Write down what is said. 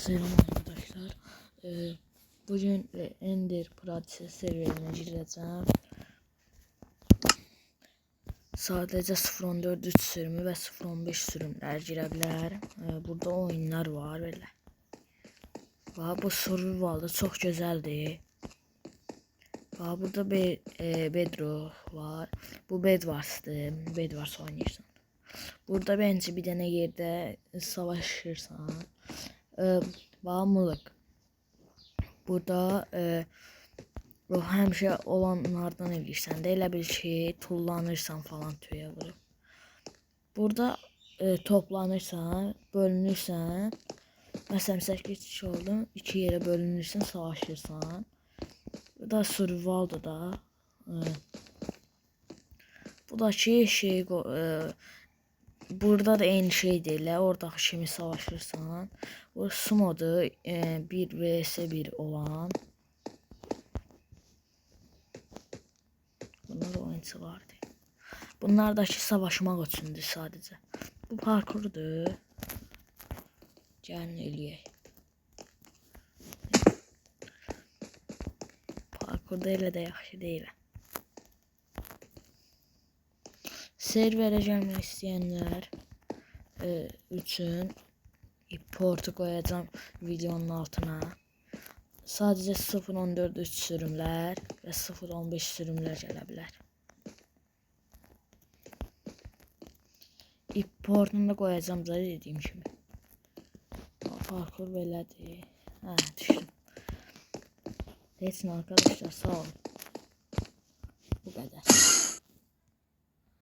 Selam arkadaşlar. Bugün Ender Practice serverine gireceğim. Sadece 0.14 sürümü ve 0.15 sürümler girebilir. Burada oyunlar var böyle. Bu survival'da çok güzeldi. Burada Bedrock var. Bu Bedwars'tı. Bedwars oynayırsan. Burada bence bir tane yerde savaşırsan. Bağımlılık. Burada o həmişə olanlardan eləyirsən də, elə bir şey tullanırsan falan tüyə vurub. Burada toplanırsan, bölünürsən. Məsələn 8 kişi oldun, 2 yerə bölünürsən, savaşırsan. Burada survival'da da buradakı şey burada da eyni şey deyil, oradakı kimi savaşırsan. Bu sumodu 1 vs 1 olan. Bunlar oyuncu vardı. Bunlardaki savaşmaq üçündür sadəcə. Bu parkurdur. Gəlin eləyək. Parkurda elə də yaxşı deyil. Serverə gəlmək istəyənlər üçün portu qoyacağım videonun altına. Sadəcə 0.14 sürümlər və 0.15 sürümlər gələ bilər. Portunu da qoyacağım da dediyim kimi. Parkur belədir. Düşdüm. Heç nə arkadaşlar, sağ olun. Bu qədər.